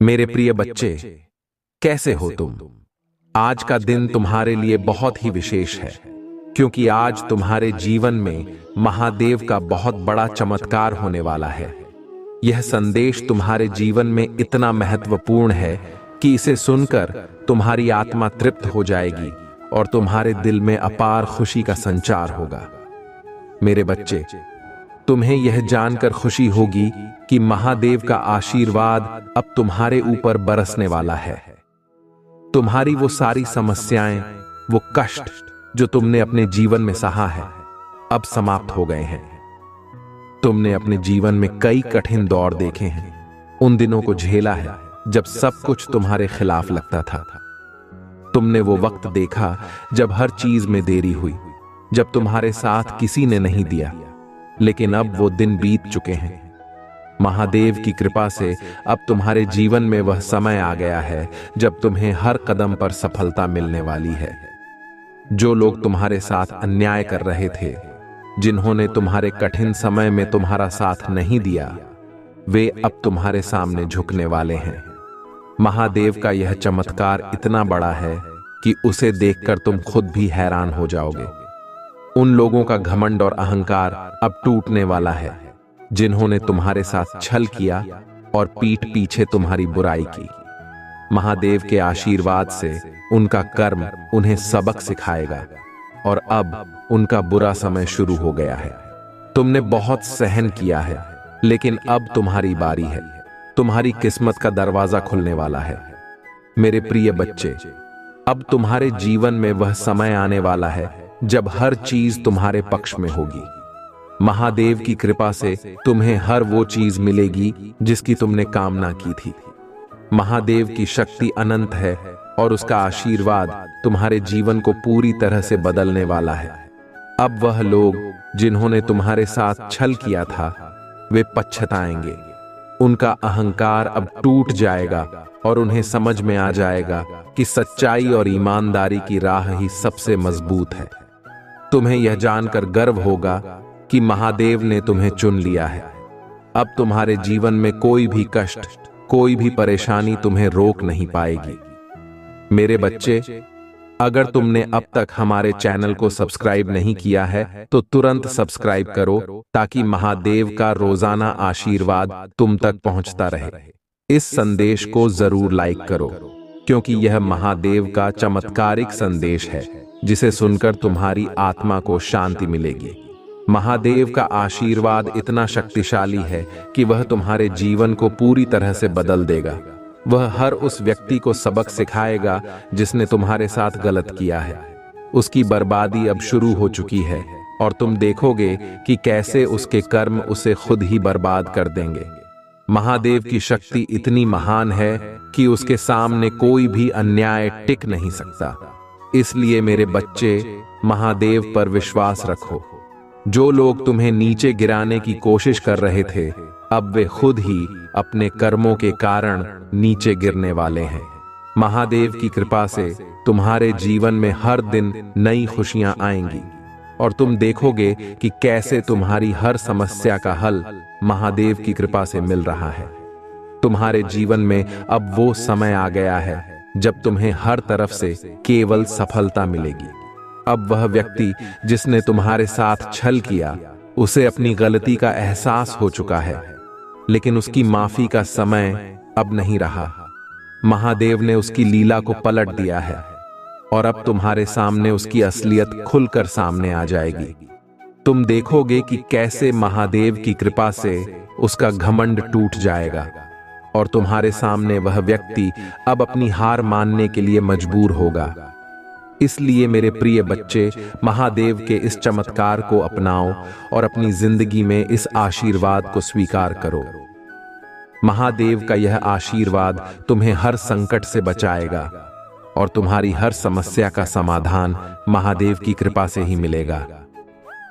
मेरे प्रिय बच्चे, कैसे हो तुम? आज का दिन तुम्हारे लिए बहुत ही विशेष है, क्योंकि आज तुम्हारे जीवन में महादेव का बहुत बड़ा चमत्कार होने वाला है। यह संदेश तुम्हारे जीवन में इतना महत्वपूर्ण है कि इसे सुनकर तुम्हारी आत्मा तृप्त हो जाएगी और तुम्हारे दिल में अपार खुशी का संचार होगा। मेरे बच्चे, तुम्हें यह जानकर खुशी होगी कि महादेव का आशीर्वाद अब तुम्हारे ऊपर बरसने वाला है। तुम्हारी वो सारी समस्याएं, वो कष्ट जो तुमने अपने जीवन में सहा है, अब समाप्त हो गए हैं। तुमने अपने जीवन में कई कठिन दौर देखे हैं, उन दिनों को झेला है जब सब कुछ तुम्हारे खिलाफ लगता था। तुमने वो वक्त देखा जब हर चीज में देरी हुई, जब तुम्हारे साथ किसी ने नहीं दिया, लेकिन अब वो दिन बीत चुके हैं। महादेव की कृपा से अब तुम्हारे जीवन में वह समय आ गया है जब तुम्हें हर कदम पर सफलता मिलने वाली है। जो लोग तुम्हारे साथ अन्याय कर रहे थे, जिन्होंने तुम्हारे कठिन समय में तुम्हारा साथ नहीं दिया, वे अब तुम्हारे सामने झुकने वाले हैं। महादेव का यह चमत्कार इतना बड़ा है कि उसे देखकर तुम खुद भी हैरान हो जाओगे। उन लोगों का घमंड और अहंकार अब टूटने वाला है, जिन्होंने तुम्हारे साथ छल किया और पीठ पीछे तुम्हारी बुराई की। महादेव के आशीर्वाद से उनका कर्म उन्हें सबक सिखाएगा और अब उनका बुरा समय शुरू हो गया है। तुमने बहुत सहन किया है, लेकिन अब तुम्हारी बारी है। तुम्हारी किस्मत का दरवाजा खुलने वाला है। मेरे प्रिय बच्चे, अब तुम्हारे जीवन में वह समय आने वाला है जब हर चीज तुम्हारे पक्ष में होगी। महादेव की कृपा से तुम्हें हर वो चीज मिलेगी जिसकी तुमने कामना की थी। महादेव की शक्ति अनंत है और उसका आशीर्वाद तुम्हारे जीवन को पूरी तरह से बदलने वाला है। अब वह लोग जिन्होंने तुम्हारे साथ छल किया था, वे पछताएंगे। उनका अहंकार अब टूट जाएगा और उन्हें समझ में आ जाएगा कि सच्चाई और ईमानदारी की राह ही सबसे मजबूत है। तुम्हें यह जानकर गर्व होगा कि महादेव ने तुम्हें चुन लिया है। अब तुम्हारे जीवन में कोई भी कष्ट, कोई भी परेशानी तुम्हें रोक नहीं पाएगी। मेरे बच्चे, अगर तुमने अब तक हमारे चैनल को सब्सक्राइब नहीं किया है तो तुरंत सब्सक्राइब करो, ताकि महादेव का रोजाना आशीर्वाद तुम तक पहुंचता रहे। इस संदेश को जरूर लाइक करो, क्योंकि यह महादेव का चमत्कारिक संदेश है जिसे सुनकर तुम्हारी आत्मा को शांति मिलेगी। महादेव का आशीर्वाद इतना शक्तिशाली है कि वह तुम्हारे जीवन को पूरी तरह से बदल देगा। वह हर उस व्यक्ति को सबक सिखाएगा जिसने तुम्हारे साथ गलत किया है। उसकी बर्बादी अब शुरू हो चुकी है और तुम देखोगे कि कैसे उसके कर्म उसे खुद ही बर्बाद कर देंगे। महादेव की शक्ति इतनी महान है कि उसके सामने कोई भी अन्याय टिक नहीं सकता। इसलिए मेरे बच्चे, महादेव पर विश्वास रखो। जो लोग तुम्हें नीचे गिराने की कोशिश कर रहे थे, अब वे खुद ही अपने कर्मों के कारण नीचे गिरने वाले हैं। महादेव की कृपा से तुम्हारे जीवन में हर दिन नई खुशियां आएंगी और तुम देखोगे कि कैसे तुम्हारी हर समस्या का हल महादेव की कृपा से मिल रहा है। तुम्हारे जीवन में अब वो समय आ गया है जब तुम्हें हर तरफ से केवल सफलता मिलेगी। अब वह व्यक्ति जिसने तुम्हारे साथ छल किया, उसे अपनी गलती का एहसास हो चुका है, लेकिन उसकी माफी का समय अब नहीं रहा। महादेव ने उसकी लीला को पलट दिया है और अब तुम्हारे सामने उसकी असलियत खुलकर सामने आ जाएगी। तुम देखोगे कि कैसे महादेव की कृपा से उसका घमंड टूट जाएगा और तुम्हारे सामने वह व्यक्ति अब अपनी हार मानने के लिए मजबूर होगा। इसलिए मेरे प्रिय बच्चे, महादेव के इस चमत्कार को अपनाओ और अपनी जिंदगी में इस आशीर्वाद को स्वीकार करो। महादेव का यह आशीर्वाद तुम्हें हर संकट से बचाएगा और तुम्हारी हर समस्या का समाधान महादेव की कृपा से ही मिलेगा।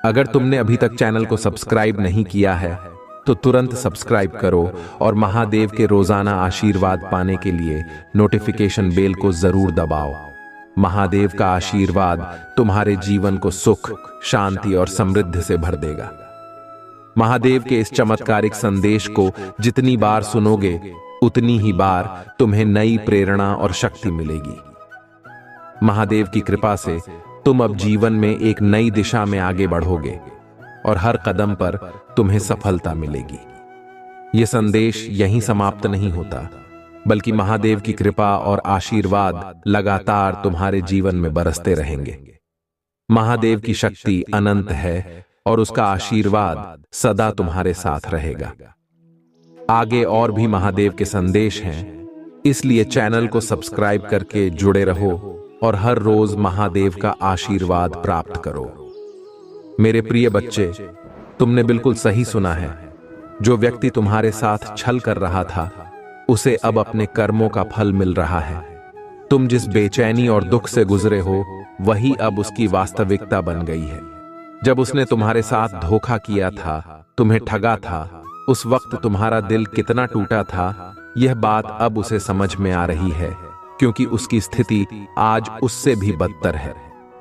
अगर तुमने अभी तक चैनल को सब्सक्राइब नहीं किया है तो तुरंत सब्सक्राइब करो और महादेव के रोजाना आशीर्वाद पाने के लिए नोटिफिकेशन बेल को जरूर दबाओ। महादेव का आशीर्वाद तुम्हारे जीवन को सुख, शांति और समृद्धि से भर देगा। महादेव के इस चमत्कारिक संदेश को जितनी बार सुनोगे, उतनी ही बार तुम्हें नई प्रेरणा और शक्ति मिलेगी। महादेव की कृपा से तुम अब जीवन में एक नई दिशा में आगे बढ़ोगे और हर कदम पर तुम्हें सफलता मिलेगी। यह संदेश यहीं समाप्त नहीं होता, बल्कि महादेव की कृपा और आशीर्वाद लगातार तुम्हारे जीवन में बरसते रहेंगे। महादेव की शक्ति अनंत है और उसका आशीर्वाद सदा तुम्हारे साथ रहेगा। आगे और भी महादेव के संदेश हैं, इसलिए चैनल को सब्सक्राइब करके जुड़े रहो और हर रोज महादेव का आशीर्वाद प्राप्त करो। मेरे प्रिय बच्चे, तुमने बिल्कुल सही सुना है। जो व्यक्ति तुम्हारे साथ छल कर रहा था, उसे अब अपने कर्मों का फल मिल रहा है। तुम जिस बेचैनी और दुख से गुजरे हो, वही अब उसकी वास्तविकता बन गई है। जब उसने तुम्हारे साथ धोखा किया था, तुम्हें ठगा था, उस वक्त तुम्हारा दिल कितना टूटा था, यह बात अब उसे समझ में आ रही है, क्योंकि उसकी स्थिति आज उससे भी बदतर है।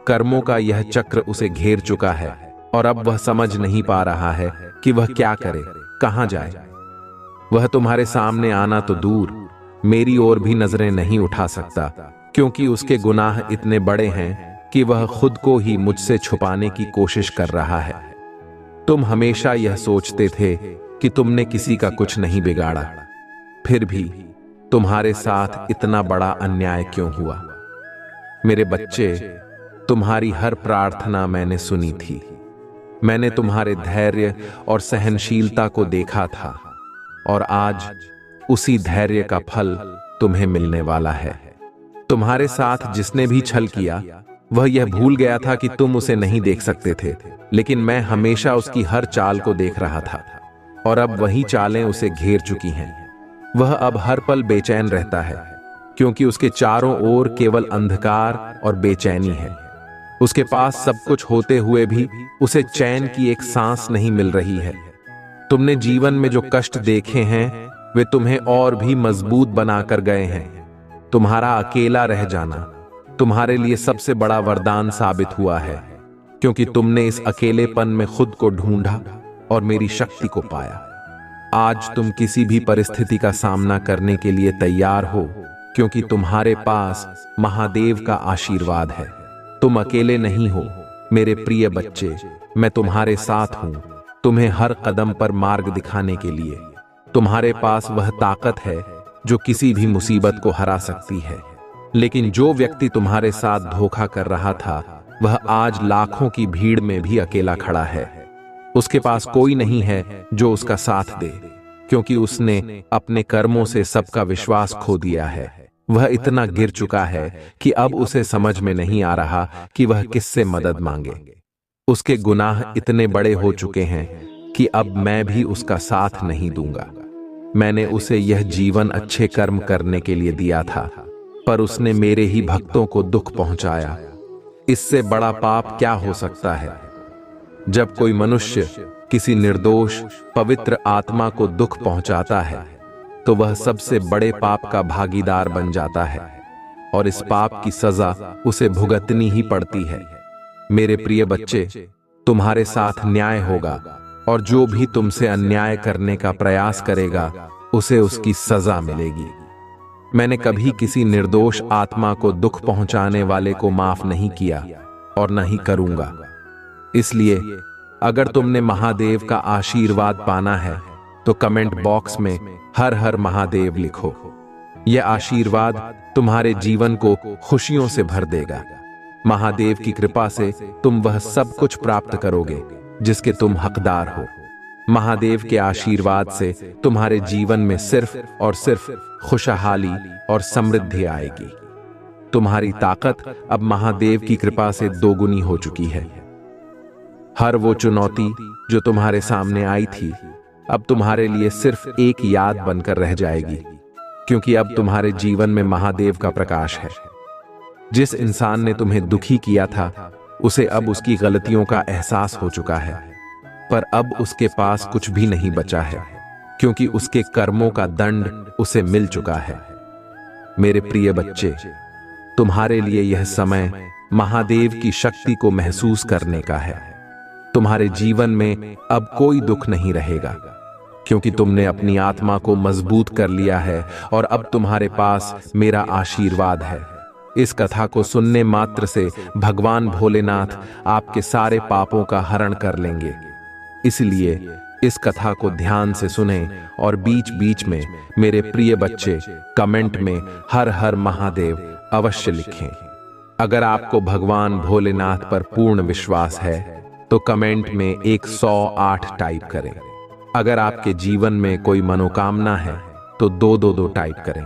कर्मों का यह चक्र उसे घेर चुका है और अब वह समझ नहीं पा रहा है कि वह क्या करे, कहां जाए। वह तुम्हारे सामने आना तो दूर, मेरी ओर भी नजरें नहीं उठा सकता, क्योंकि उसके गुनाह इतने बड़े हैं कि वह खुद को ही मुझसे छुपाने की कोशिश कर रहा है। तुम हमेशा यह सोचते थे कि तुमने किसी का कुछ नहीं बिगाड़ा, फिर भी तुम्हारे साथ इतना बड़ा अन्याय क्यों हुआ? मेरे बच्चे, तुम्हारी हर प्रार्थना मैंने सुनी थी। मैंने तुम्हारे धैर्य और सहनशीलता को देखा था और आज उसी धैर्य का फल तुम्हें मिलने वाला है। तुम्हारे साथ जिसने भी छल किया, वह यह भूल गया था कि तुम उसे नहीं देख सकते थे, लेकिन मैं हमेशा उसकी हर चाल को देख रहा था और अब वही चालें उसे घेर चुकी हैं। वह अब हर पल बेचैन रहता है, क्योंकि उसके चारों ओर केवल अंधकार और बेचैनी है। उसके पास सब कुछ होते हुए भी उसे चैन की एक सांस नहीं मिल रही है। तुमने जीवन में जो कष्ट देखे हैं, वे तुम्हें और भी मजबूत बनाकर गए हैं। तुम्हारा अकेला रह जाना तुम्हारे लिए सबसे बड़ा वरदान साबित हुआ है, क्योंकि तुमने इस अकेलेपन में खुद को ढूंढा और मेरी शक्ति को पाया। आज तुम किसी भी परिस्थिति का सामना करने के लिए तैयार हो, क्योंकि तुम्हारे पास महादेव का आशीर्वाद है। तुम अकेले नहीं हो मेरे प्रिय बच्चे, मैं तुम्हारे साथ हूं, तुम्हें हर कदम पर मार्ग दिखाने के लिए। तुम्हारे पास वह ताकत है जो किसी भी मुसीबत को हरा सकती है। लेकिन जो व्यक्ति तुम्हारे साथ धोखा कर रहा था, वह आज लाखों की भीड़ में भी अकेला खड़ा है। उसके पास कोई नहीं है जो उसका साथ दे, क्योंकि उसने अपने कर्मों से सबका विश्वास खो दिया है। वह इतना गिर चुका है कि अब उसे समझ में नहीं आ रहा कि वह किससे मदद मांगे। उसके गुनाह इतने बड़े हो चुके हैं कि अब मैं भी उसका साथ नहीं दूंगा। मैंने उसे यह जीवन अच्छे कर्म करने के लिए दिया था, पर उसने मेरे ही भक्तों को दुख पहुंचाया। इससे बड़ा पाप क्या हो सकता है? जब कोई मनुष्य किसी निर्दोष पवित्र आत्मा को दुख पहुंचाता है, तो वह सबसे बड़े पाप का भागीदार बन जाता है और इस पाप की सजा उसे भुगतनी ही पड़ती है। मेरे प्रिय बच्चे, तुम्हारे साथ न्याय होगा और जो भी तुमसे अन्याय करने का प्रयास करेगा, उसे उसकी सजा मिलेगी। मैंने कभी किसी निर्दोष आत्मा को दुख पहुंचाने वाले को माफ नहीं किया और न ही करूंगा। इसलिए अगर तुमने महादेव का आशीर्वाद पाना है, तो कमेंट बॉक्स में हर हर महादेव लिखो। यह आशीर्वाद तुम्हारे जीवन को खुशियों से भर देगा। महादेव की कृपा से तुम वह सब कुछ प्राप्त करोगे जिसके तुम हकदार हो। महादेव के आशीर्वाद से तुम्हारे जीवन में सिर्फ और सिर्फ खुशहाली और समृद्धि आएगी। तुम्हारी ताकत अब महादेव की कृपा से दोगुनी हो चुकी है। हर वो चुनौती जो तुम्हारे सामने आई थी, अब तुम्हारे लिए सिर्फ एक याद बनकर रह जाएगी, क्योंकि अब तुम्हारे जीवन में महादेव का प्रकाश है। जिस इंसान ने तुम्हें दुखी किया था, उसे अब उसकी गलतियों का एहसास हो चुका है, पर अब उसके पास कुछ भी नहीं बचा है, क्योंकि उसके कर्मों का दंड उसे मिल चुका है। मेरे प्रिय बच्चे, तुम्हारे लिए यह समय महादेव की शक्ति को महसूस करने का है। तुम्हारे जीवन में अब कोई दुख नहीं रहेगा, क्योंकि तुमने अपनी आत्मा को मजबूत कर लिया है और अब तुम्हारे पास मेरा आशीर्वाद है। इस कथा को सुनने मात्र से भगवान भोलेनाथ आपके सारे पापों का हरण कर लेंगे। इसलिए इस कथा को ध्यान से सुनें और बीच बीच में मेरे प्रिय बच्चे कमेंट में हर हर महादेव अवश्य लिखें। अगर आपको भगवान भोलेनाथ पर पूर्ण विश्वास है तो कमेंट में 108 टाइप करें। अगर आपके जीवन में कोई मनोकामना है तो 222 टाइप करें।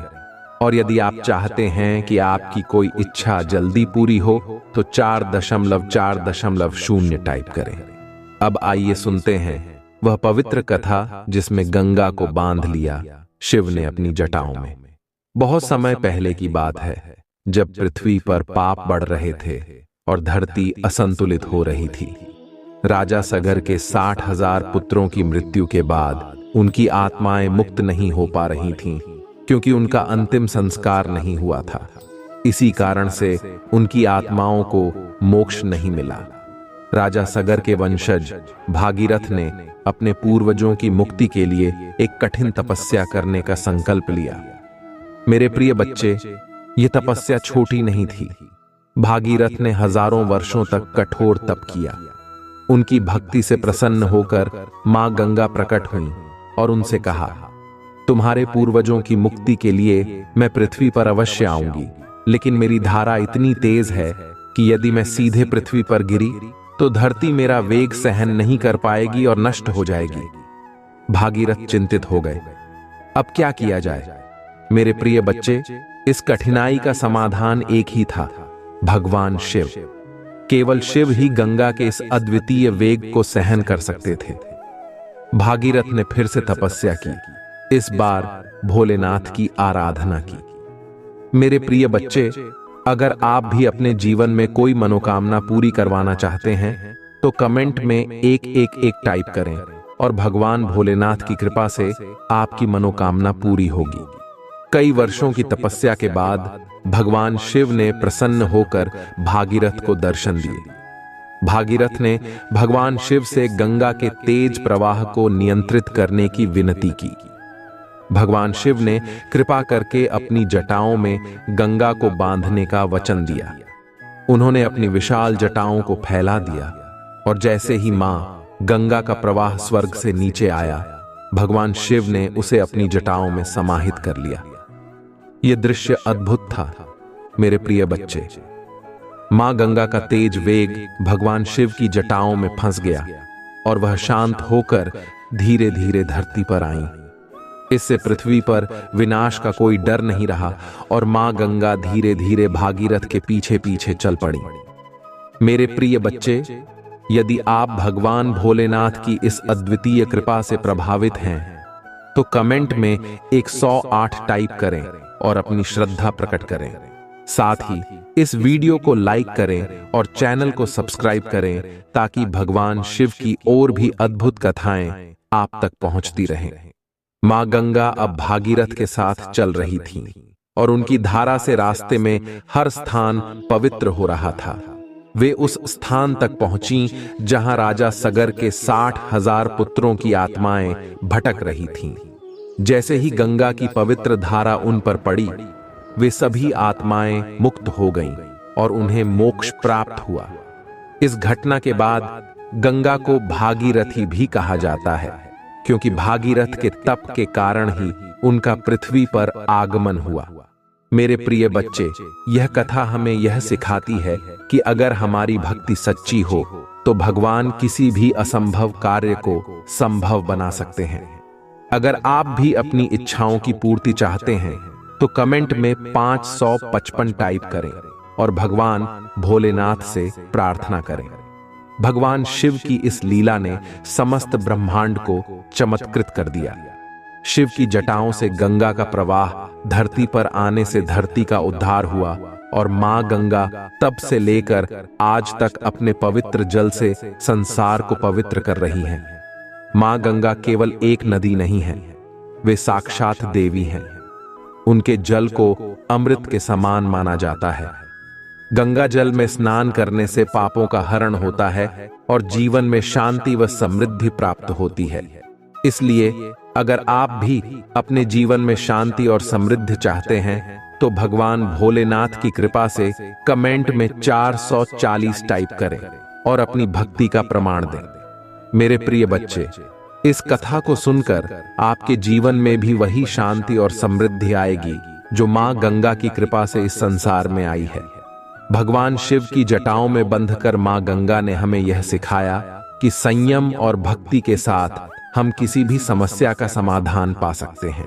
और यदि आप चाहते हैं कि आपकी कोई इच्छा जल्दी पूरी हो तो 4.4.0 टाइप करें। अब आइए सुनते हैं वह पवित्र कथा जिसमें गंगा को बांध लिया शिव ने अपनी जटाओं में। बहुत समय पहले की बात है, जब पृथ्वी पर पाप बढ़ रहे थे और धरती असंतुलित हो रही थी। राजा सगर के 60,000 पुत्रों की मृत्यु के बाद उनकी आत्माएं मुक्त नहीं हो पा रही थीं, क्योंकि उनका अंतिम संस्कार नहीं हुआ था। इसी कारण से उनकी आत्माओं को मोक्ष नहीं मिला। राजा सगर के वंशज भागीरथ ने अपने पूर्वजों की मुक्ति के लिए एक कठिन तपस्या करने का संकल्प लिया। मेरे प्रिय बच्चे, ये तपस्या छोटी नहीं थी। भागीरथ ने हजारों वर्षों तक कठोर तप किया। उनकी भक्ति से प्रसन्न होकर मां गंगा प्रकट हुई और उनसे कहा, तुम्हारे पूर्वजों की मुक्ति के लिए मैं पृथ्वी पर अवश्य आऊंगी, लेकिन मेरी धारा इतनी तेज है कि यदि मैं सीधे पृथ्वी पर गिरी तो धरती मेरा वेग सहन नहीं कर पाएगी और नष्ट हो जाएगी। भागीरथ चिंतित हो गए। अब क्या किया जाए? मेरे प्रिय बच्चे, इस कठिनाई का समाधान एक ही था, भगवान शिव। केवल शिव ही गंगा के इस अद्वितीय वेग को सहन कर सकते थे। भागीरथ ने फिर से तपस्या की, इस बार भोलेनाथ की आराधना की। मेरे प्रिय बच्चे, अगर आप भी अपने जीवन में कोई मनोकामना पूरी करवाना चाहते हैं तो कमेंट में 111 टाइप करें और भगवान भोलेनाथ की कृपा से आपकी मनोकामना पूरी होगी। कई वर्षों की तपस्या के बाद भगवान शिव ने प्रसन्न होकर भागीरथ को दर्शन दिए। भागीरथ ने भगवान शिव से गंगा के तेज प्रवाह को नियंत्रित करने की विनती की। भगवान शिव ने कृपा करके अपनी जटाओं में गंगा को बांधने का वचन दिया। उन्होंने अपनी विशाल जटाओं को फैला दिया और जैसे ही मां गंगा का प्रवाह स्वर्ग से नीचे आया, भगवान शिव ने उसे अपनी जटाओं में समाहित कर लिया। यह दृश्य अद्भुत था। मेरे प्रिय बच्चे, मां गंगा का तेज वेग भगवान शिव की जटाओं में फंस गया और वह शांत होकर धीरे धीरे धरती पर आईं। इससे पृथ्वी पर विनाश का कोई डर नहीं रहा और मां गंगा धीरे धीरे भागीरथ के पीछे पीछे चल पड़ी। मेरे प्रिय बच्चे, यदि आप भगवान भोलेनाथ की इस अद्वितीय कृपा से प्रभावित हैं तो कमेंट में 108 टाइप करें और अपनी श्रद्धा प्रकट करें। साथ ही इस वीडियो को लाइक करें और चैनल को सब्सक्राइब करें ताकि भगवान शिव की और भी अद्भुत कथाएं आप तक पहुंचती रहें। मां गंगा अब भागीरथ के साथ चल रही थीं और उनकी धारा से रास्ते में हर स्थान पवित्र हो रहा था। वे उस स्थान तक पहुंची जहां राजा सगर के 60,000 पुत्रों की आत्माएं भटक रही थीं। जैसे ही गंगा की पवित्र धारा उन पर पड़ी, वे सभी आत्माएं मुक्त हो गईं और उन्हें मोक्ष प्राप्त हुआ। इस घटना के बाद गंगा को भागीरथी भी कहा जाता है, क्योंकि भागीरथ के तप के कारण ही उनका पृथ्वी पर आगमन हुआ। मेरे प्रिय बच्चे, यह कथा हमें यह सिखाती है कि अगर हमारी भक्ति सच्ची हो तो भगवान किसी भी असंभव कार्य को संभव बना सकते हैं। अगर आप भी अपनी इच्छाओं की पूर्ति चाहते हैं तो कमेंट में 555 टाइप करें और भगवान भोलेनाथ से प्रार्थना करें। भगवान शिव की इस लीला ने समस्त ब्रह्मांड को चमत्कृत कर दिया। शिव की जटाओं से गंगा का प्रवाह धरती पर आने से धरती का उद्धार हुआ और मां गंगा तब से लेकर आज तक अपने पवित्र जल से संसार को पवित्र कर रही हैं। मां गंगा केवल एक नदी नहीं है, वे साक्षात देवी हैं। उनके जल को अमृत के समान माना जाता है। गंगा जल में स्नान करने से पापों का हरण होता है और जीवन में शांति व समृद्धि प्राप्त होती है। इसलिए अगर आप भी अपने जीवन में शांति और समृद्धि चाहते हैं तो भगवान भोलेनाथ की कृपा से कमेंट में 440 टाइप करें और अपनी भक्ति का प्रमाण दें। मेरे प्रिय बच्चे, इस कथा को सुनकर आपके जीवन में भी वही शांति और समृद्धि आएगी जो मां गंगा की कृपा से इस संसार में आई है। भगवान शिव की जटाओं में बंधकर मां गंगा ने हमें यह सिखाया कि संयम और भक्ति के साथ हम किसी भी समस्या का समाधान पा सकते हैं।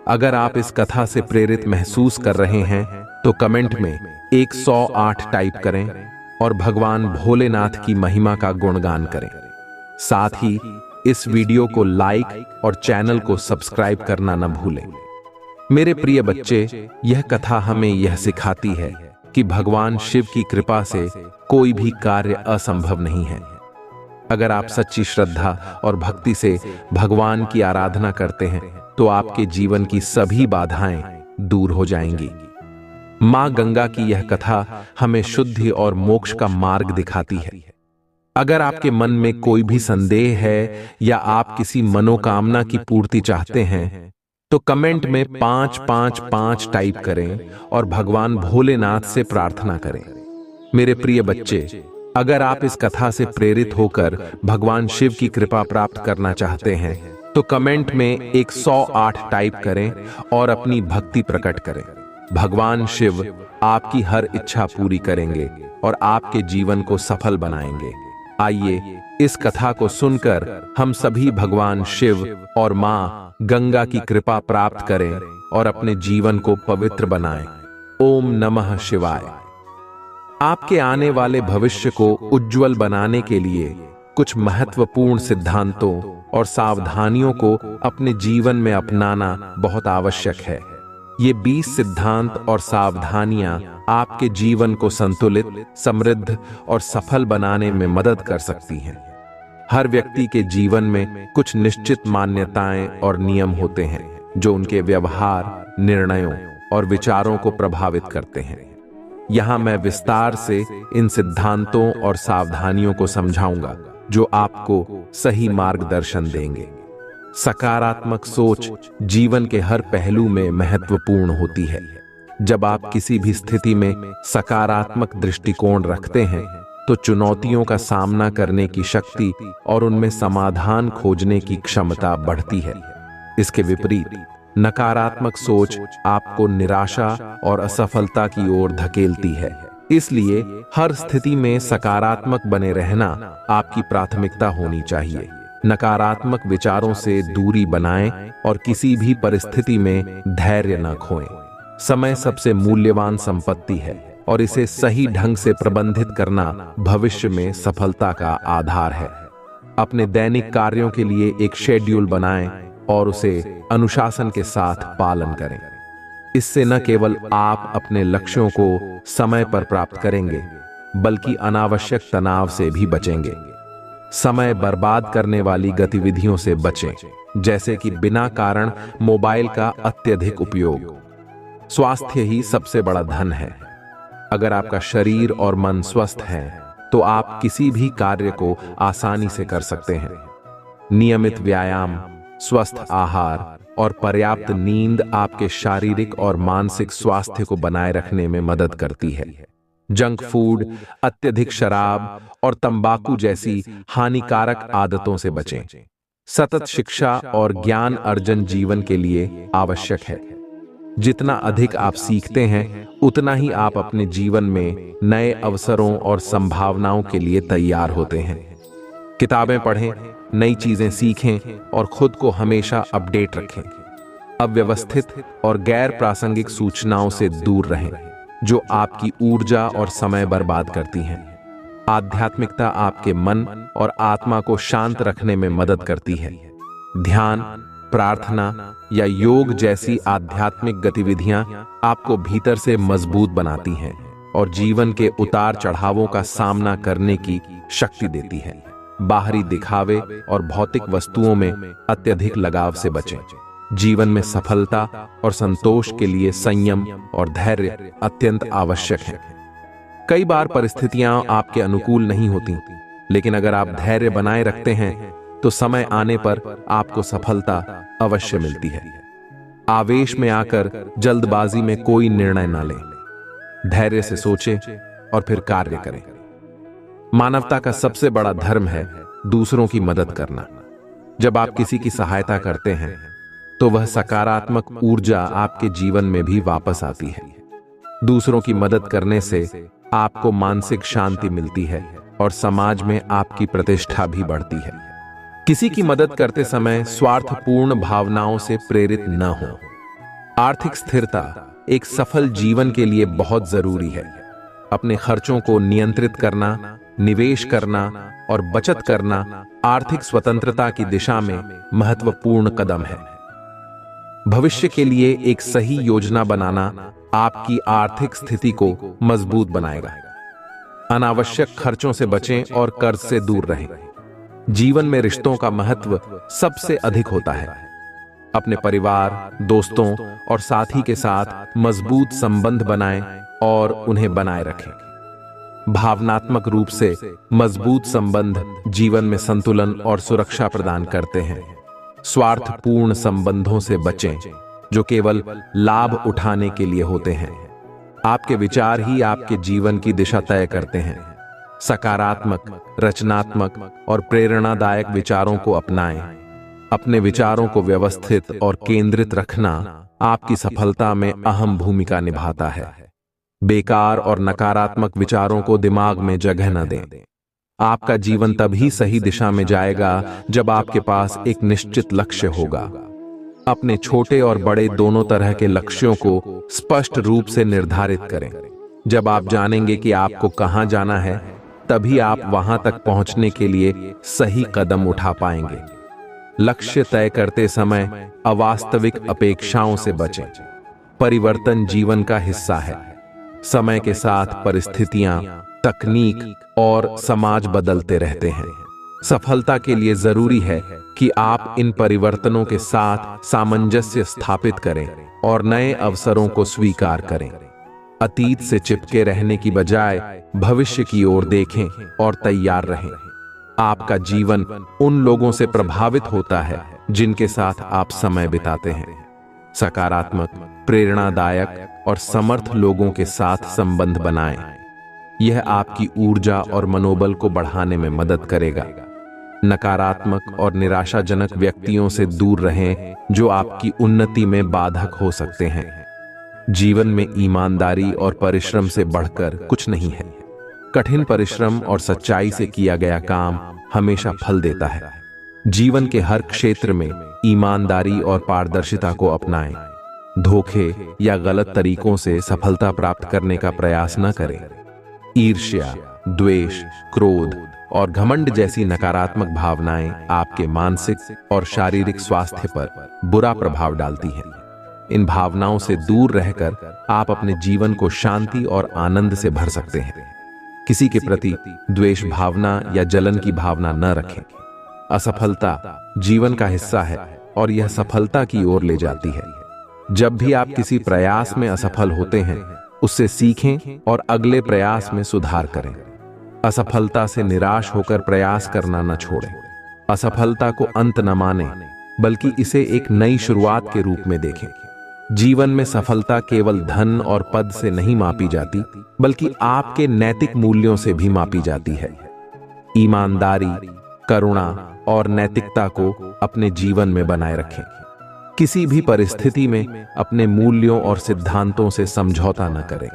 अगर आप इस कथा से प्रेरित महसूस कर रहे हैं तो कमेंट में 108 टाइप करें और भगवान भोलेनाथ की महिमा का गुणगान करें। साथ ही इस वीडियो को लाइक और चैनल को सब्सक्राइब करना न भूलें। मेरे प्रिय बच्चे, यह कथा हमें यह सिखाती है कि भगवान शिव की कृपा से कोई भी कार्य असंभव नहीं है। अगर आप सच्ची श्रद्धा और भक्ति से भगवान की आराधना करते हैं तो आपके जीवन की सभी बाधाएं दूर हो जाएंगी। मां गंगा की यह कथा हमें शुद्धि और मोक्ष का मार्ग दिखाती है। अगर आपके मन में कोई भी संदेह है या आप किसी मनोकामना की पूर्ति चाहते हैं तो कमेंट में 555 टाइप करें और भगवान भोलेनाथ से प्रार्थना करें। मेरे प्रिय बच्चे, अगर आप इस कथा से प्रेरित होकर भगवान शिव की कृपा प्राप्त करना चाहते हैं तो कमेंट में 108 टाइप करें और अपनी भक्ति प्रकट करें। भगवान शिव आपकी हर इच्छा पूरी करेंगे और आपके जीवन को सफल बनाएंगे। आइए इस कथा को सुनकर हम सभी भगवान शिव और मां गंगा की कृपा प्राप्त करें और अपने जीवन को पवित्र बनाएं। ओम नमः शिवाय। आपके आने वाले भविष्य को उज्जवल बनाने के लिए कुछ महत्वपूर्ण सिद्धांतों और सावधानियों को अपने जीवन में अपनाना बहुत आवश्यक है। ये 20 सिद्धांत और सावधानियां आपके जीवन को संतुलित, समृद्ध और सफल बनाने में मदद कर सकती हैं। हर व्यक्ति के जीवन में कुछ निश्चित मान्यताएं और नियम होते हैं जो उनके व्यवहार, निर्णयों और विचारों को प्रभावित करते हैं। यहां मैं विस्तार से इन सिद्धांतों और सावधानियों को समझाऊंगा जो आपको सही मार्गदर्शन देंगे। सकारात्मक सोच जीवन के हर पहलू में महत्वपूर्ण होती है। जब आप किसी भी स्थिति में सकारात्मक दृष्टिकोण रखते हैं तो चुनौतियों का सामना करने की शक्ति और उनमें समाधान खोजने की क्षमता बढ़ती है। इसके विपरीत नकारात्मक सोच आपको निराशा और असफलता की ओर धकेलती है। इसलिए हर स्थिति में सकारात्मक बने रहना आपकी प्राथमिकता होनी चाहिए। नकारात्मक विचारों से दूरी बनाएं और किसी भी परिस्थिति में धैर्य न खोएं। समय सबसे मूल्यवान संपत्ति है और इसे सही ढंग से प्रबंधित करना भविष्य में सफलता का आधार है। अपने दैनिक कार्यों के लिए एक शेड्यूल बनाएं और उसे अनुशासन के साथ पालन करें। इससे न केवल आप अपने लक्ष्यों को समय पर प्राप्त करेंगे बल्कि अनावश्यक तनाव से भी बचेंगे। समय बर्बाद करने वाली गतिविधियों से बचें, जैसे कि बिना कारण मोबाइल का अत्यधिक उपयोग। स्वास्थ्य ही सबसे बड़ा धन है। अगर आपका शरीर और मन स्वस्थ है तो आप किसी भी कार्य को आसानी से कर सकते हैं। नियमित व्यायाम, स्वस्थ आहार और पर्याप्त नींद आपके शारीरिक और मानसिक स्वास्थ्य को बनाए रखने में मदद करती है। जंक फूड, अत्यधिक शराब और तंबाकू जैसी हानिकारक आदतों से बचें। सतत शिक्षा और ज्ञान अर्जन जीवन के लिए आवश्यक है। जितना अधिक आप सीखते हैं उतना ही आप अपने जीवन में नए अवसरों और संभावनाओं के लिए तैयार होते हैं। किताबें पढ़ें, नई चीजें सीखें और खुद को हमेशा अपडेट रखें। अव्यवस्थित और गैर प्रासंगिक सूचनाओं से दूर रहें जो आपकी ऊर्जा और समय बर्बाद करती हैं। आध्यात्मिकता आपके मन और आत्मा को शांत रखने में मदद करती है। ध्यान, प्रार्थना या योग जैसी आध्यात्मिक गतिविधियां आपको भीतर से मजबूत बनाती हैं और जीवन के उतार चढ़ावों का सामना करने की शक्ति देती है। बाहरी दिखावे और भौतिक वस्तुओं में अत्यधिक लगाव से बचें। जीवन में सफलता और संतोष के लिए संयम और धैर्य अत्यंत आवश्यक है। कई बार परिस्थितियां आपके अनुकूल नहीं होती, लेकिन अगर आप धैर्य बनाए रखते हैं तो समय आने पर आपको सफलता अवश्य मिलती है। आवेश में आकर जल्दबाजी में कोई निर्णय न लें। धैर्य से सोचें और फिर कार्य करें। मानवता का सबसे बड़ा धर्म है दूसरों की मदद करना। जब आप किसी की सहायता करते हैं तो वह सकारात्मक ऊर्जा आपके जीवन में भी वापस आती है। दूसरों की मदद करने से आपको मानसिक शांति मिलती है और समाज में आपकी प्रतिष्ठा भी बढ़ती है। किसी की मदद करते समय स्वार्थपूर्ण भावनाओं से प्रेरित न हो। आर्थिक स्थिरता एक सफल जीवन के लिए बहुत जरूरी है। अपने खर्चों को नियंत्रित करना, निवेश करना और बचत करना आर्थिक स्वतंत्रता की दिशा में महत्वपूर्ण कदम है। भविष्य के लिए एक सही योजना बनाना आपकी आर्थिक स्थिति को मजबूत बनाएगा। अनावश्यक खर्चों से बचें और कर्ज से दूर रहें। जीवन में रिश्तों का महत्व सबसे अधिक होता है। अपने परिवार, दोस्तों और साथी के साथ मजबूत संबंध बनाएं और उन्हें बनाए रखें। भावनात्मक रूप से मजबूत संबंध जीवन में संतुलन और सुरक्षा प्रदान करते हैं। स्वार्थपूर्ण संबंधों से बचें जो केवल लाभ उठाने के लिए होते हैं। आपके विचार ही आपके जीवन की दिशा तय करते हैं। सकारात्मक, रचनात्मक और प्रेरणादायक विचारों को अपनाएं। अपने विचारों को व्यवस्थित और केंद्रित रखना आपकी सफलता में अहम भूमिका निभाता है। बेकार और नकारात्मक विचारों को दिमाग में जगह न दें। आपका जीवन तभी सही दिशा में जाएगा जब आपके पास एक निश्चित लक्ष्य होगा। अपने छोटे और बड़े दोनों तरह के लक्ष्यों को स्पष्ट रूप से निर्धारित करें। जब आप जानेंगे कि आपको कहां जाना है, तभी आप वहां तक पहुंचने के लिए सही कदम उठा पाएंगे। लक्ष्य तय करते समय अवास्तविक अपेक्षाओं से बचें। परिवर्तन जीवन का हिस्सा है। समय के साथ परिस्थितियां, तकनीक और समाज बदलते रहते हैं। सफलता के लिए जरूरी है कि आप इन परिवर्तनों के साथ सामंजस्य स्थापित करें और नए अवसरों को स्वीकार करें। अतीत से चिपके रहने की बजाय भविष्य की ओर देखें और तैयार रहें। आपका जीवन उन लोगों से प्रभावित होता है जिनके साथ आप समय बिताते हैं। सकारात्मक, प्रेरणादायक और समर्थ लोगों के साथ संबंध बनाएं। यह आपकी ऊर्जा और मनोबल को बढ़ाने में मदद करेगा। नकारात्मक और निराशाजनक व्यक्तियों से दूर रहें जो आपकी उन्नति में बाधक हो सकते हैं। जीवन में ईमानदारी और परिश्रम से बढ़कर कुछ नहीं है। कठिन परिश्रम और सच्चाई से किया गया काम हमेशा फल देता है। जीवन के हर क्षेत्र में ईमानदारी और पारदर्शिता को अपनाएं। धोखे या गलत तरीकों से सफलता प्राप्त करने का प्रयास न करें। ईर्ष्या, द्वेष, क्रोध और घमंड जैसी नकारात्मक भावनाएं आपके मानसिक और शारीरिक स्वास्थ्य पर बुरा प्रभाव डालती हैं। इन भावनाओं से दूर रहकर आप अपने जीवन को शांति और आनंद से भर सकते हैं। किसी के प्रति द्वेष भावना या जलन की भावना न रखें। असफलता जीवन का हिस्सा है और यह सफलता की ओर ले जाती है। जब भी आप किसी प्रयास में असफल होते हैं, उससे सीखें और अगले प्रयास में सुधार करें। असफलता से निराश होकर प्रयास करना न छोड़ें। असफलता को अंत न मानें, बल्कि इसे एक नई शुरुआत के रूप में देखें। जीवन में सफलता केवल धन और पद से नहीं मापी जाती, बल्कि आपके नैतिक मूल्यों से भी मापी जाती है। ईमानदारी, करुणा और नैतिकता को अपने जीवन में बनाए रखें। किसी भी परिस्थिति में अपने मूल्यों और सिद्धांतों से समझौता न करें।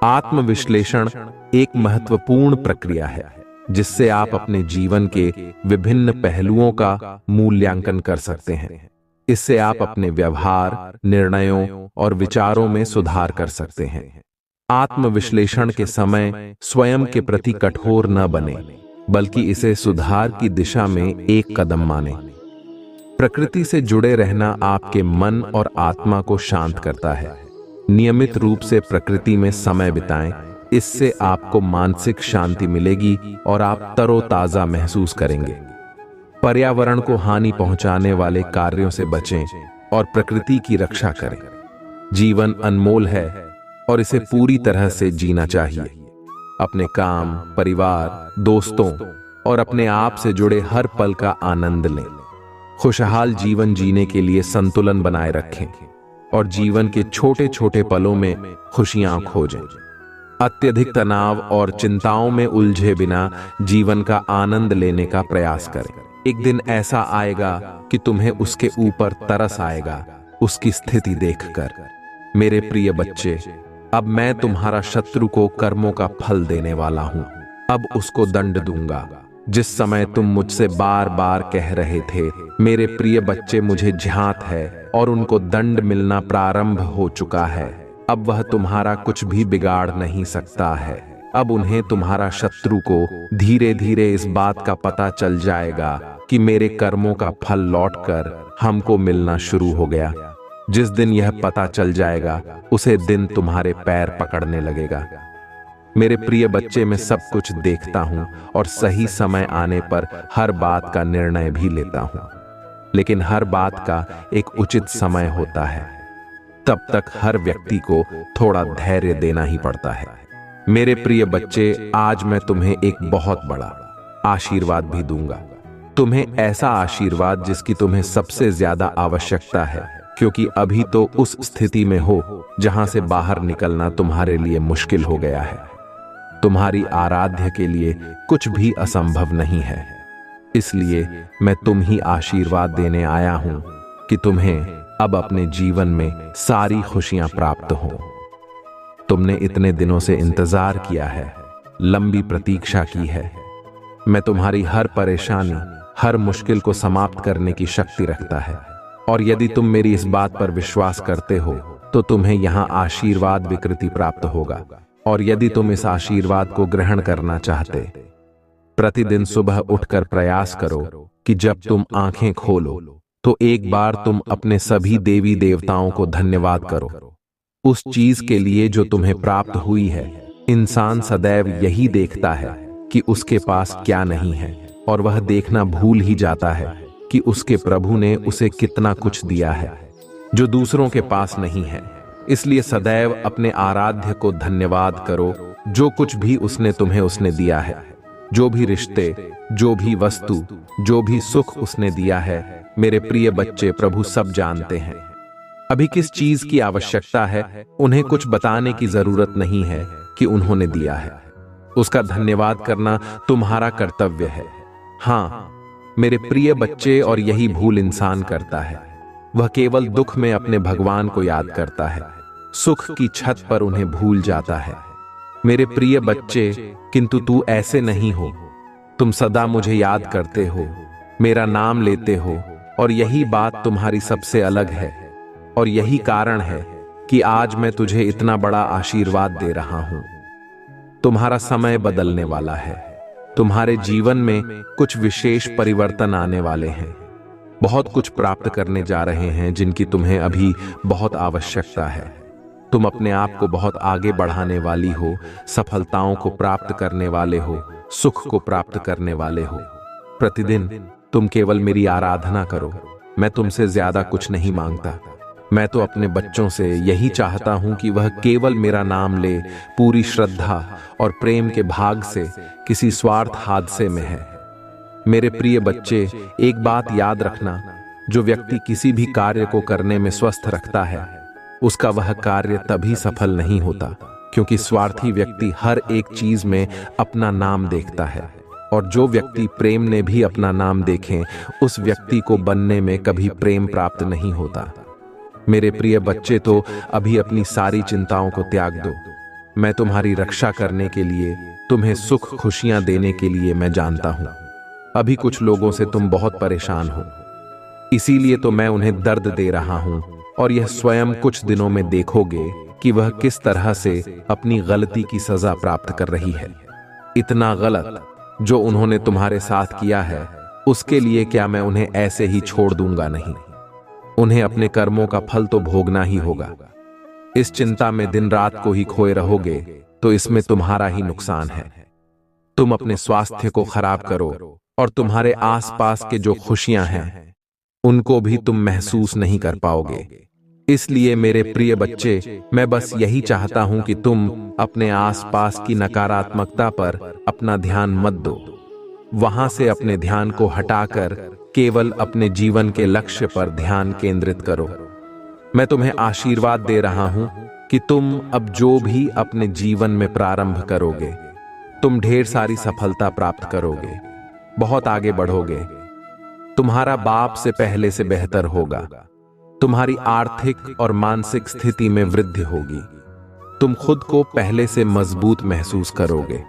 आत्मविश्लेषण एक महत्वपूर्ण प्रक्रिया है जिससे आप अपने जीवन के विभिन्न पहलुओं का मूल्यांकन कर सकते हैं। इससे आप अपने व्यवहार, निर्णयों और विचारों में सुधार कर सकते हैं। आत्मविश्लेषण के समय स्वयं के प्रति कठोर न बने, बल्कि इसे सुधार की दिशा में एक कदम माने। प्रकृति से जुड़े रहना आपके मन और आत्मा को शांत करता है। नियमित रूप से प्रकृति में समय बिताएं, इससे आपको मानसिक शांति मिलेगी और आप तरोताजा महसूस करेंगे। पर्यावरण को हानि पहुंचाने वाले कार्यों से बचें और प्रकृति की रक्षा करें। जीवन अनमोल है और इसे पूरी तरह से जीना चाहिए। अपने काम, परिवार, दोस्तों और अपने आप से जुड़े हर पल का आनंद लें। खुशहाल जीवन जीने के लिए संतुलन बनाए रखें और जीवन के छोटे छोटे पलों में खुशियां खोजें। अत्यधिक तनाव और चिंताओं में उलझे बिना जीवन का आनंद लेने का प्रयास करें। एक दिन ऐसा आएगा कि तुम्हें उसके ऊपर तरस आएगा, उसकी स्थिति देखकर। मेरे प्रिय बच्चे, अब मैं तुम्हारा शत्रु को कर्मों का फल देने वाला हूं। अब उसको दंड दूंगा। जिस समय तुम मुझसे बार बार कह रहे थे मेरे प्रिय बच्चे मुझे झ्यात है, और उनको दंड मिलना प्रारंभ हो चुका है, अब वह तुम्हारा कुछ भी बिगाड़ नहीं सकता है। अब उन्हें, तुम्हारा शत्रु को, धीरे धीरे इस बात का पता चल जाएगा कि मेरे कर्मों का फल लौटकर हमको मिलना शुरू हो गया। जिस दिन यह पता चल जाएगा उसे दिन तुम्हारे पैर पकड़ने लगेगा। मेरे प्रिय बच्चे, मैं सब कुछ देखता हूं और सही समय आने पर हर बात का निर्णय भी लेता हूं, लेकिन हर बात का एक उचित समय होता है। तब तक हर व्यक्ति को थोड़ा धैर्य देना ही पड़ता है। मेरे प्रिय बच्चे, आज मैं तुम्हें एक बहुत बड़ा आशीर्वाद भी दूंगा। तुम्हें ऐसा आशीर्वाद जिसकी तुम्हें सबसे ज्यादा आवश्यकता है, क्योंकि अभी तो उस स्थिति में हो जहां से बाहर निकलना तुम्हारे लिए मुश्किल हो गया है। तुम्हारी आराध्य के लिए कुछ भी असंभव नहीं है। इसलिए मैं तुम ही आशीर्वाद देने आया हूं कि तुम्हें अब अपने जीवन में सारी खुशियां प्राप्त हों। तुमने इतने दिनों से इंतजार किया है, लंबी प्रतीक्षा की है। मैं तुम्हारी हर परेशानी, हर मुश्किल को समाप्त करने की शक्ति रखता है, और यदि तुम मेरी इस बात पर विश्वास करते हो तो तुम्हें यहां आशीर्वाद विकृति प्राप्त होगा। और यदि तुम इस आशीर्वाद को ग्रहण करना चाहते, प्रतिदिन सुबह उठकर प्रयास करो कि जब तुम आंखें खोलो तो एक बार तुम अपने सभी देवी देवताओं को धन्यवाद करो उस चीज के लिए जो तुम्हें प्राप्त हुई है। इंसान सदैव यही देखता है कि उसके पास क्या नहीं है, और वह देखना भूल ही जाता है कि उसके प्रभु ने उसे कितना कुछ दिया है जो दूसरों के पास नहीं है। इसलिए सदैव अपने आराध्य को धन्यवाद करो। जो कुछ भी उसने दिया है, जो भी रिश्ते, जो भी वस्तु, जो भी सुख उसने दिया है, मेरे प्रिय बच्चे, प्रभु सब जानते हैं। अभी किस चीज की आवश्यकता है उन्हें कुछ बताने की जरूरत नहीं है कि उन्होंने दिया है। उसका धन्यवाद करना तुम्हारा कर्तव्य है। हाँ मेरे प्रिय बच्चे, और यही भूल इंसान करता है। वह केवल दुख में अपने भगवान को याद करता है, सुख की छत पर उन्हें भूल जाता है। मेरे प्रिय बच्चे, किंतु तू ऐसे नहीं हो। तुम सदा मुझे याद करते हो, मेरा नाम लेते हो, और यही बात तुम्हारी सबसे अलग है। और यही कारण है कि आज मैं तुझे इतना बड़ा आशीर्वाद दे रहा हूं। तुम्हारा समय बदलने वाला है। तुम्हारे जीवन में कुछ विशेष परिवर्तन आने वाले हैं। बहुत कुछ प्राप्त करने जा रहे हैं जिनकी तुम्हें अभी बहुत आवश्यकता है। तुम अपने आप को बहुत आगे बढ़ाने वाली हो, सफलताओं को प्राप्त करने वाले हो, सुख को प्राप्त करने वाले हो। प्रतिदिन तुम केवल मेरी आराधना करो। मैं तुमसे ज्यादा कुछ नहीं मांगता। मैं तो अपने बच्चों से यही चाहता हूं कि वह केवल मेरा नाम ले, पूरी श्रद्धा और प्रेम के भाग से, किसी स्वार्थ हादसे में है। मेरे प्रिय बच्चे, एक बात याद रखना, जो व्यक्ति किसी भी कार्य को करने में स्वस्थ रखता है, उसका वह कार्य तभी सफल नहीं होता, क्योंकि स्वार्थी व्यक्ति हर एक चीज में अपना नाम देखता है। और जो व्यक्ति प्रेम ने भी अपना नाम देखें, उस व्यक्ति को बनने में कभी प्रेम प्राप्त नहीं होता। मेरे प्रिय बच्चे, तो अभी अपनी सारी चिंताओं को त्याग दो। मैं तुम्हारी रक्षा करने के लिए, तुम्हें सुख खुशियां देने के लिए मैं जानता हूं। अभी कुछ लोगों से तुम बहुत परेशान हो, इसीलिए तो मैं उन्हें दर्द दे रहा हूं, और यह स्वयं कुछ दिनों में देखोगे कि वह किस तरह से अपनी गलती की सजा प्राप्त कर रही है। इतना गलत जो उन्होंने तुम्हारे साथ किया है, उसके लिए क्या मैं उन्हें ऐसे ही छोड़ दूंगा? नहीं, उन्हें अपने कर्मों का फल तो भोगना ही होगा। इस चिंता में दिन रात को ही खोए रहोगे तो इसमें तुम्हारा ही नुकसान है। तुम अपने स्वास्थ्य को खराब करो और तुम्हारे आसपास के जो खुशियां हैं उनको भी तुम महसूस नहीं कर पाओगे। इसलिए मेरे प्रिय बच्चे, मैं बस यही चाहता हूं कि तुम अपने आसपास की नकारात्मकता पर अपना ध्यान मत दो। वहां से अपने ध्यान को हटाकर केवल अपने जीवन के लक्ष्य पर ध्यान केंद्रित करो। मैं तुम्हें आशीर्वाद दे रहा हूं कि तुम अब जो भी अपने जीवन में प्रारंभ करोगे, तुम ढेर सारी सफलता प्राप्त करोगे, बहुत आगे बढ़ोगे। तुम्हारा बाप से पहले से बेहतर होगा। तुम्हारी आर्थिक और मानसिक स्थिति में वृद्धि होगी। तुम खुद को पहले से मजबूत महसूस करोगे।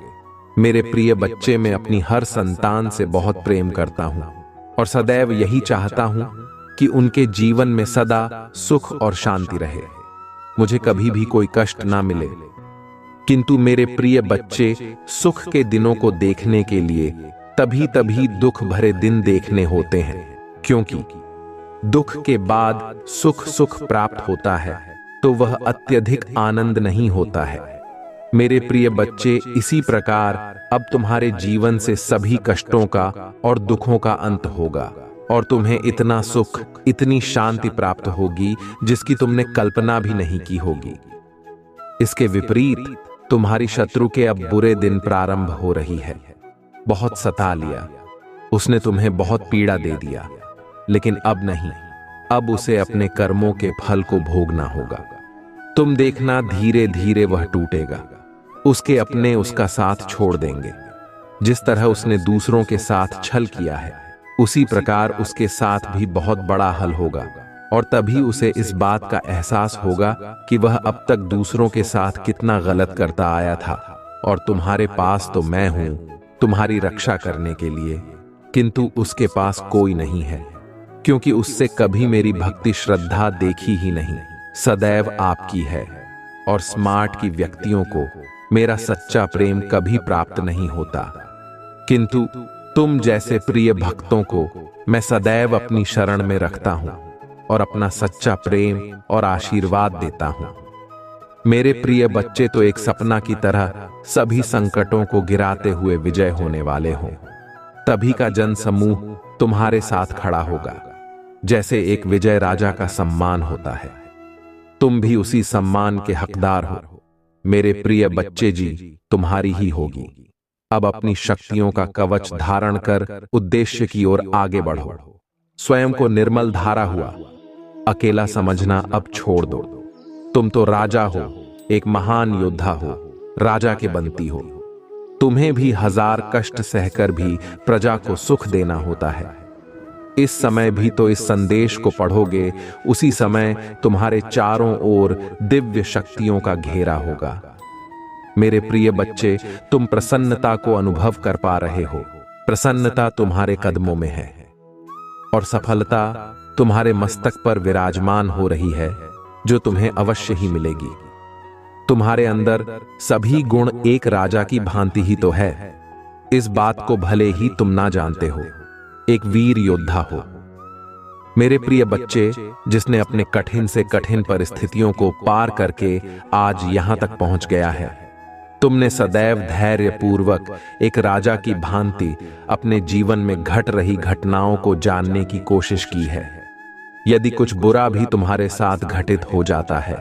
मेरे प्रिय बच्चे, मैं अपनी हर संतान से बहुत प्रेम करता हूं और सदैव यही चाहता हूं कि उनके जीवन में सदा सुख और शांति रहे। मुझे कभी भी कोई कष्ट ना मिले। किंतु मेरे प्रिय बच्चे, सुख के दिनों को देखने के लिए तभी तभी दुख भरे दिन देखने होते हैं, क्योंकि दुख के बाद सुख प्राप्त होता है तो वह अत्यधिक आनंद नहीं होता है। मेरे प्रिय बच्चे, इसी प्रकार अब तुम्हारे जीवन से सभी कष्टों का और दुखों का अंत होगा और तुम्हें इतना सुख, इतनी शांति प्राप्त होगी जिसकी तुमने कल्पना भी नहीं की होगी। इसके विपरीत तुम्हारी शत्रु के अब बुरे दिन प्रारंभ हो रही है। बहुत सता लिया, उसने तुम्हें बहुत पीड़ा दे दिया, लेकिन अब नहीं। अब उसे अपने कर्मों के फल को भोगना होगा। तुम देखना, धीरे धीरे वह टूटेगा। उसके अपने उसका साथ छोड़ देंगे। जिस तरह उसने दूसरों के साथ छल किया है, उसी प्रकार उसके साथ भी बहुत बड़ा हल होगा और तभी उसे इस बात का एहसास होगा कि वह अब तक दूसरों के साथ कितना गलत करता आया था और तुम्हारे पास तो मैं हूं तुम्हारी रक्षा करने के लिए, किंतु उसके पास कोई नहीं है, क्योंकि उससे कभी मेरी भक्ति श्रद्धा देखी ही नहीं, सदैव आपकी है। और स्मार्ट की व्यक्तियों को मेरा सच्चा प्रेम कभी प्राप्त नहीं होता, किंतु तुम जैसे प्रिय भक्तों को मैं सदैव अपनी शरण में रखता हूं और अपना सच्चा प्रेम और आशीर्वाद देता हूं। मेरे प्रिय बच्चे, तो एक सपना की तरह सभी संकटों को गिराते हुए विजय होने वाले हों। तभी का जन समूह तुम्हारे साथ खड़ा होगा, जैसे एक विजय राजा का सम्मान होता है। तुम भी उसी सम्मान के हकदार हो। मेरे प्रिय बच्चे जी, तुम्हारी ही होगी। अब अपनी शक्तियों का कवच धारण कर उद्देश्य की ओर आगे बढ़ो। स्वयं को निर्मल धारा हुआ अकेला समझना अब छोड़ दो। तुम तो राजा हो, एक महान योद्धा हो, राजा के बंती हो। तुम्हें भी हजार कष्ट सहकर भी प्रजा को सुख देना होता है। इस समय भी तो इस संदेश को पढ़ोगे, उसी समय तुम्हारे चारों ओर दिव्य शक्तियों का घेरा होगा। मेरे प्रिय बच्चे, तुम प्रसन्नता को अनुभव कर पा रहे हो। प्रसन्नता तुम्हारे कदमों में है और सफलता तुम्हारे मस्तक पर विराजमान हो रही है, जो तुम्हें अवश्य ही मिलेगी। तुम्हारे अंदर सभी गुण एक राजा की भांति ही तो है। इस बात को भले ही तुम ना जानते हो, एक वीर योद्धा हो। मेरे प्रिय बच्चे, जिसने अपने कठिन से कठिन परिस्थितियों को पार करके आज यहां तक पहुंच गया है, तुमने सदैव धैर्य पूर्वक एक राजा की भांति अपने जीवन में घट रही घटनाओं को जानने की कोशिश की है। यदि कुछ बुरा भी तुम्हारे साथ घटित हो जाता है,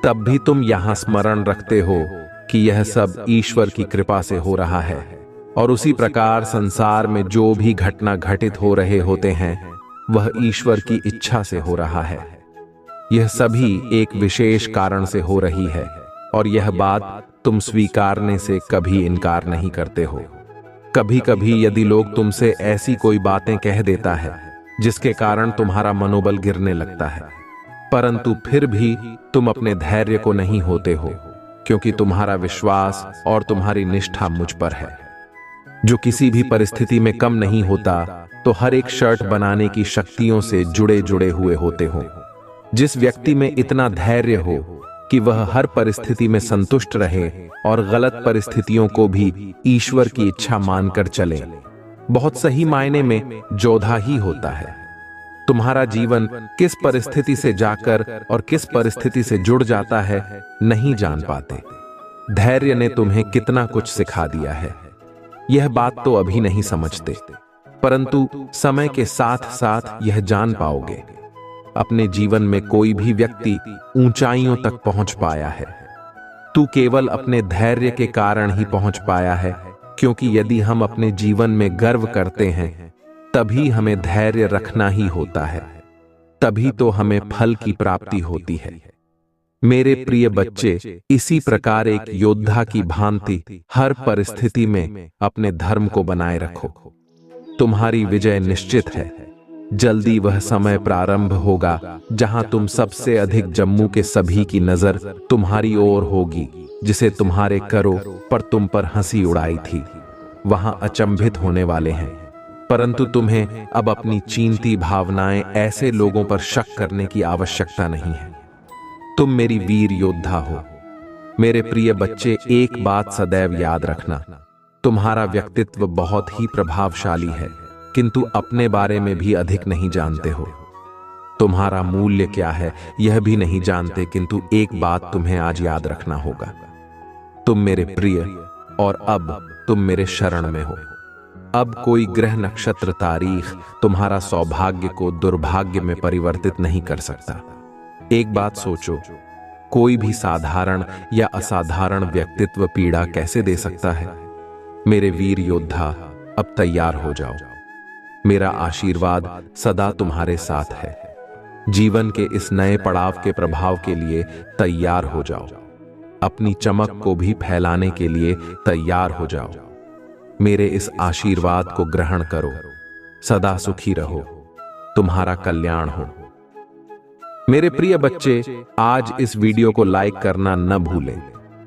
तब भी तुम यहां स्मरण रखते हो कि यह सब ईश्वर की कृपा से हो रहा है और उसी प्रकार संसार में जो भी घटना घटित हो रहे होते हैं, वह ईश्वर की इच्छा से हो रहा है। यह सभी एक विशेष कारण से हो रही है और यह बात तुम स्वीकारने से कभी इनकार नहीं करते हो। कभी कभी यदि लोग तुमसे ऐसी कोई बातें कह देता है जिसके कारण तुम्हारा मनोबल गिरने लगता है, परंतु फिर भी तुम अपने धैर्य को नहीं होते हो, क्योंकि तुम्हारा विश्वास और तुम्हारी निष्ठा मुझ पर है, जो किसी भी परिस्थिति में कम नहीं होता, तो हर एक शर्ट बनाने की शक्तियों से जुड़े जुड़े हुए होते हो। जिस व्यक्ति में इतना धैर्य हो कि वह हर परिस्थिति में संतुष्ट रहे और गलत परिस्थितियों को भी ईश्वर की इच्छा मानकर चले, बहुत सही मायने में योद्धा ही होता है। तुम्हारा जीवन किस परिस्थिति से जाकर और किस परिस्थिति से जुड़ जाता है, नहीं जान पाते। धैर्य ने तुम्हें कितना कुछ सिखा दिया है, यह बात तो अभी नहीं समझते, परंतु समय के साथ साथ यह जान पाओगे। अपने जीवन में कोई भी व्यक्ति ऊंचाइयों तक पहुंच पाया है, तू केवल अपने धैर्य के कारण ही पहुंच पाया है, क्योंकि यदि हम अपने जीवन में गर्व करते हैं तभी हमें धैर्य रखना ही होता है, तभी तो हमें फल की प्राप्ति होती है। मेरे प्रिय बच्चे, इसी प्रकार एक योद्धा की भांति हर परिस्थिति में अपने धर्म को बनाए रखो। तुम्हारी विजय निश्चित है। जल्दी वह समय प्रारंभ होगा जहां तुम सबसे अधिक जम्मू के सभी की नजर तुम्हारी ओर होगी, जिसे तुम्हारे करो पर तुम पर हंसी उड़ाई थी, वहां अचंभित होने वाले हैं। परंतु तुम्हें अब अपनी चींती भावनाएं ऐसे लोगों पर शक करने की आवश्यकता नहीं है। तुम मेरी वीर योद्धा हो। मेरे प्रिय बच्चे, एक बात सदैव याद रखना, तुम्हारा व्यक्तित्व बहुत ही प्रभावशाली है, किंतु अपने बारे में भी अधिक नहीं जानते हो। तुम्हारा मूल्य क्या है यह भी नहीं जानते, किंतु एक बात तुम्हें आज याद रखना होगा, तुम मेरे प्रिय और अब तुम मेरे शरण में हो। अब कोई ग्रह नक्षत्र तारीख तुम्हारा सौभाग्य को दुर्भाग्य में परिवर्तित नहीं कर सकता। एक बात सोचो, कोई भी साधारण या असाधारण व्यक्तित्व पीड़ा कैसे दे सकता है? मेरे वीर योद्धा, अब तैयार हो जाओ। मेरा आशीर्वाद सदा तुम्हारे साथ है। जीवन के इस नए पड़ाव के प्रभाव के लिए तैयार हो जाओ। अपनी चमक को भी फैलाने के लिए तैयार हो जाओ। मेरे इस आशीर्वाद को ग्रहण करो। सदा सुखी रहो। तुम्हारा कल्याण हो। मेरे प्रिय बच्चे, आज इस वीडियो को लाइक करना न भूलें,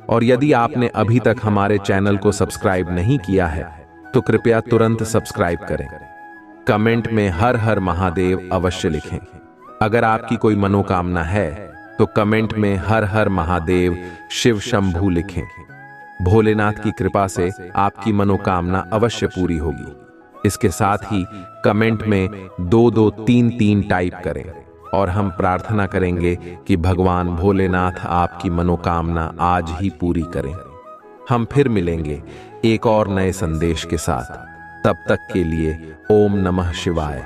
और यदि आपने अभी तक हमारे चैनल को सब्सक्राइब नहीं किया है तो कृपया तुरंत सब्सक्राइब करें। कमेंट में हर हर महादेव अवश्य लिखें। अगर आपकी कोई मनोकामना है तो कमेंट में हर हर महादेव शिव शंभू लिखें। भोलेनाथ की कृपा से आपकी मनोकामना अवश्य पूरी होगी। इसके साथ ही कमेंट में 2233 टाइप करें और हम प्रार्थना करेंगे कि भगवान भोलेनाथ आपकी मनोकामना आज ही पूरी करें। हम फिर मिलेंगे एक और नए संदेश के साथ। तब तक के लिए ओम नमः शिवाय।